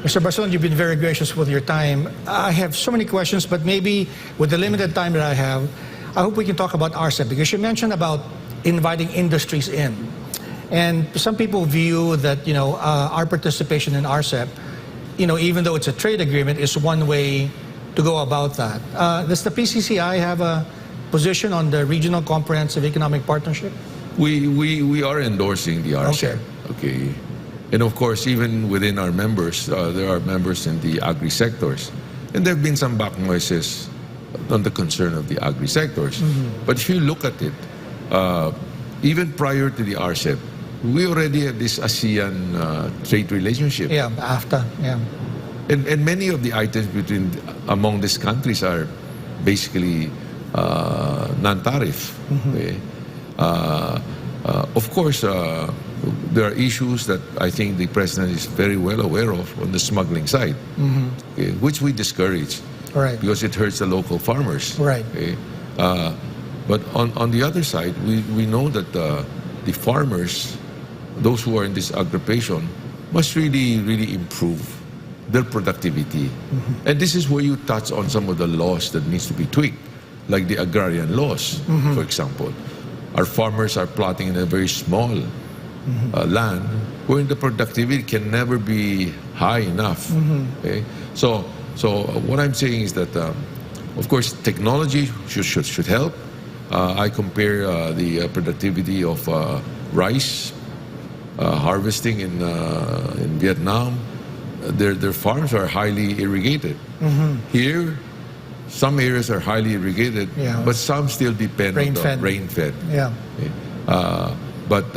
Mr. Barcelon, you've been very gracious with your time. I have so many questions, but maybe with the limited time that I have, I hope we can talk about RCEP, because you mentioned about inviting industries in. And some people view that, our participation in RCEP, even though it's a trade agreement, is one way to go about that. Does the PCCI have a position on the Regional Comprehensive Economic Partnership? We are endorsing the RCEP. Okay. And of course, even within our members, there are members in the agri sectors. And there have been some back noises on the concern of the agri sectors. But if you look at it, even prior to the RCEP, we already have this ASEAN trade relationship. Yeah, AFTA, yeah. And many of the items among these countries are basically non-tariff. Okay? Of course, there are issues that I think the President is very well aware of on the smuggling side, okay, which we discourage, right, because it hurts the local farmers. Right. Okay? But on the other side, we know that the farmers, those who are in this occupation, must really improve their productivity. And this is where you touch on some of the laws that needs to be tweaked, like the agrarian laws, for example. Our farmers are plotting in a very small land where the productivity can never be high enough. Okay? So what I'm saying is that, of course, technology should help. I compare the productivity of rice harvesting in Vietnam. Their farms are highly irrigated. Here, some areas are highly irrigated, but some still depend on the rain-fed. Yeah. Okay. But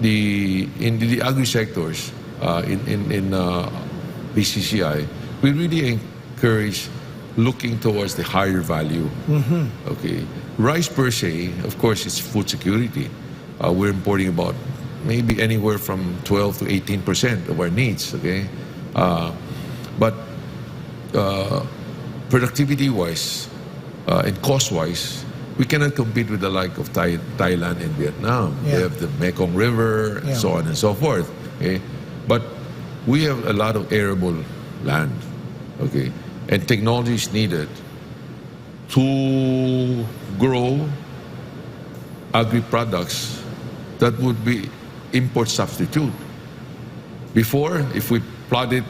in the agri sectors, in PCCI, we really encourage looking towards the higher value. Okay. Rice per se, of course, it's food security. We're importing about maybe anywhere from 12 to 18% of our needs. Okay. But productivity-wise and cost-wise, we cannot compete with the like of Thailand and Vietnam. They have the Mekong River and so on and so forth. Okay? But we have a lot of arable land, okay? And technology is needed to grow agri-products that would be import substitute. Before, if we plotted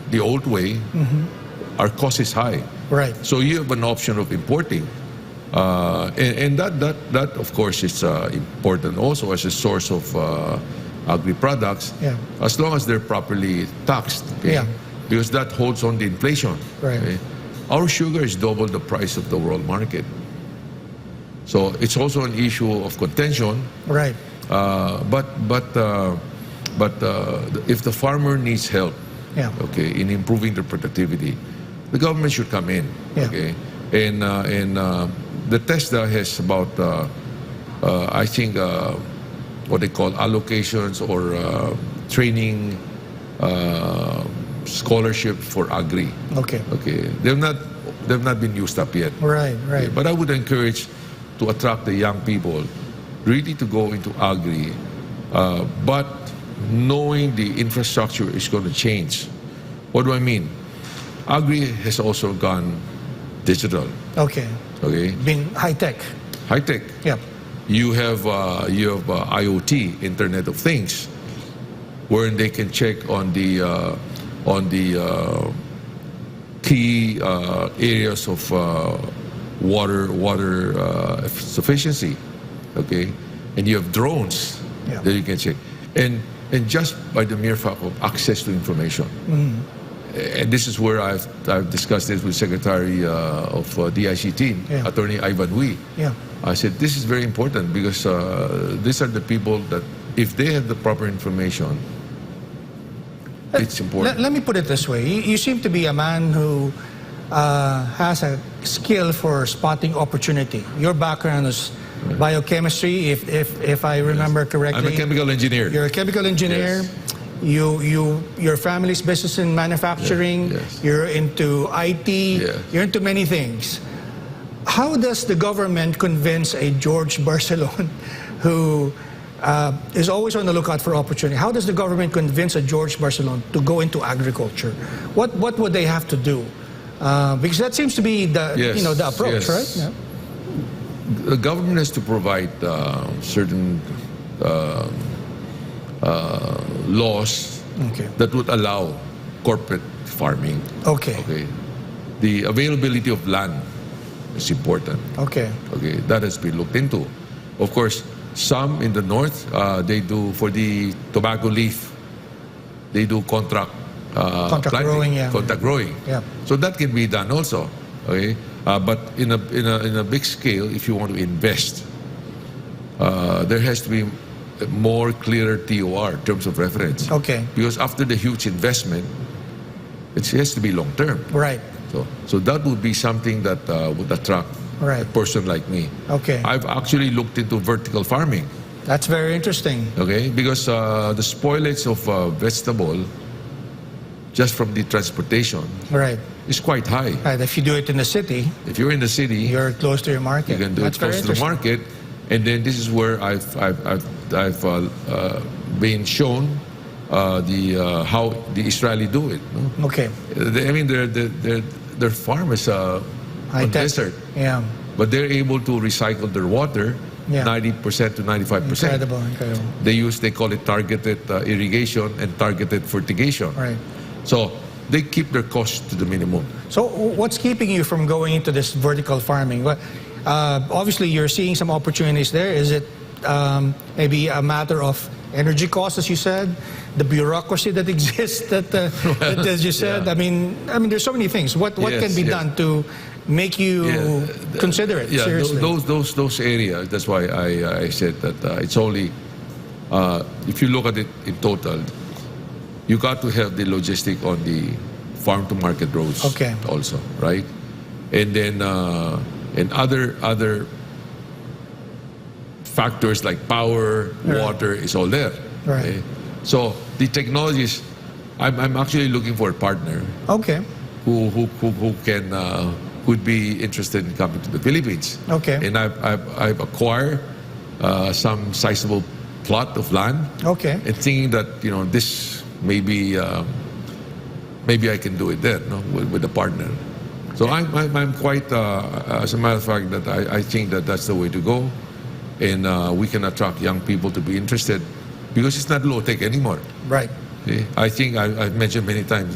the old way, our cost is high. Right. So you have an option of importing. And that of course is important also as a source of agri-products, as long as they're properly taxed, okay? Because that holds on the inflation. Right. Okay? Our sugar is double the price of the world market. So it's also an issue of contention. Right. But if the farmer needs help, okay, in improving their productivity, the government should come in. Okay, and the TESDA has about I think what they call allocations or training scholarship for agri. Okay, they've not been used up yet. Right. Okay, but I would encourage to attract the young people really to go into agri, but knowing the infrastructure is going to change. What do I mean? Agri has also gone digital. Okay. Been high tech. High tech. Yeah. You have IoT, Internet of Things, wherein they can check on the key areas of water sufficiency. Okay, and you have drones that you can check, and just by the mere fact of access to information. And this is where I've discussed this with Secretary of DICT, Attorney Ivan Hui. I said this is very important because these are the people that if they have the proper information, it's important. Let me put it this way: you seem to be a man who has a skill for spotting opportunity. Your background is biochemistry, if I remember correctly. I'm a chemical engineer. You're a chemical engineer. Your family's business in manufacturing. You're into IT. You're into many things. How does the government convince a George Barcelon who is always on the lookout for opportunity. How does the government convince a George Barcelon to go into agriculture? What would they have to do? Because that seems to be the the approach, yes. right? Yeah. The government has to provide certain laws Okay. that would allow corporate farming. Okay. Okay. The availability of land is important. Okay. Okay, that has been looked into. Of course, some in the north, they do for the tobacco leaf, they do contract planting, growing, yeah. contract growing. Yeah. So that can be done also. Okay, but in a big scale, if you want to invest, there has to be a more clearer TOR, terms of reference. Okay. Because after the huge investment, it has to be long term. Right. So that would be something that would attract Right. a person like me. Okay. I've actually looked into vertical farming, That's very interesting. okay? Because the spoilage of vegetable, just from the transportation, Right. is quite high. Right. If you do it in the city, If you're in the city, you're close to your market. you can do That's it close very to the interesting. market, and then this is where I've been shown how the Israeli do it. No? Okay. I mean, their farm is High on tech. desert, Yeah. but they're able to recycle their water Yeah. 90% to 95%. Incredible. Incredible. They call it targeted irrigation and targeted fertigation. Right. So they keep their costs to the minimum. So what's keeping you from going into this vertical farming? Obviously, you're seeing some opportunities there. Is it maybe a matter of energy costs, as you said, the bureaucracy that exists, that as you said? Yeah. I mean, there's so many things. What Yes, can be yeah. done to make you consider it Yeah, seriously? those areas. That's why I said that it's only if you look at it in total, you got to have the logistic on the farm to market roads. Okay. Also, right, and then and other factors like power, Right. water is all there. Right. Okay? So the technologies, I'm actually looking for a partner Okay. who can would be interested in coming to the Philippines. Okay. And I've acquired some sizable plot of land, Okay. and thinking that this maybe I can do it there, no, with a partner. So I'm quite as a matter of fact that I think that that's the way to go, and we can attract young people to be interested because it's not low tech anymore. Right. Okay? I think I've mentioned many times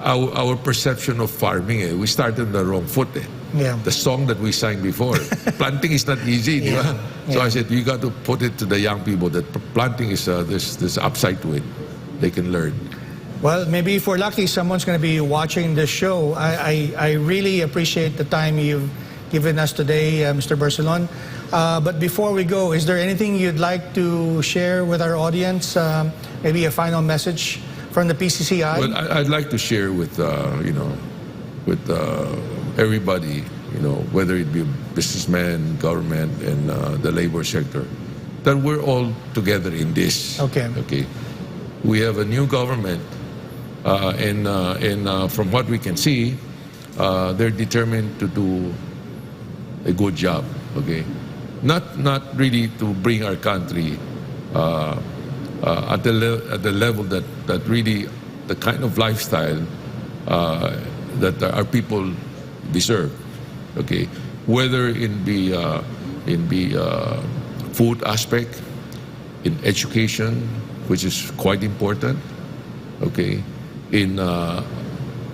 our perception of farming. We started on the wrong foot. Yeah. The song that we sang before, planting is not easy. di ba? So Yeah. I said you got to put it to the young people that planting is there's upside to it. They can learn. Well, maybe if we're lucky, someone's going to be watching this show. I really appreciate the time you've given us today, Mr. Barcelon. But before we go, is there anything you'd like to share with our audience? Maybe a final message from the PCCI? Well, I'd like to share with with everybody, whether it be businessmen, government, and the labor sector, that we're all together in this. Okay. Okay. We have a new government, and from what we can see, they're determined to do a good job. Okay. Not really to bring our country at the level that really the kind of lifestyle that our people deserve. Okay, whether in the food aspect, in education, which is quite important. Okay, in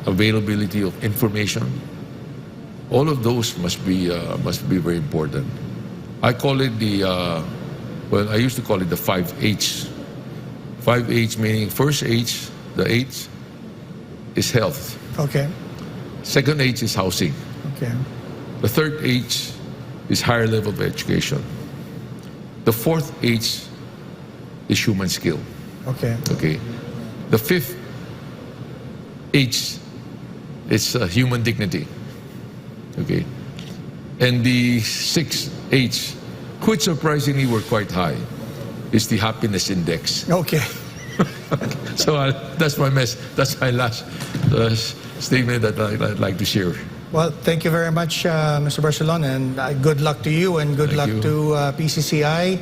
availability of information, all of those must be very important. I call it I used to call it the 5 H. 5 H meaning first H, the H is health. Okay. Second H is housing. Okay. The third H is higher level of education. The fourth H is human skill. Okay. Okay. The fifth H is human dignity. Okay. And the sixth H, which surprisingly were quite high, is the happiness index. Okay. So that's my That's my last statement that I'd like to share. Well, thank you very much, Mr. Barcelon, and good luck to you and good Thank luck you. to PCCI.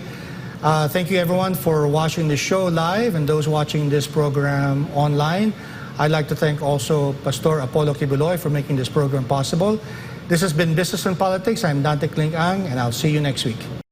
Thank you everyone for watching the show live and those watching this program online. I'd like to thank also Pastor Apollo Kibuloy for making this program possible. This has been Business and Politics. I'm Dante Klink and I'll see you next week.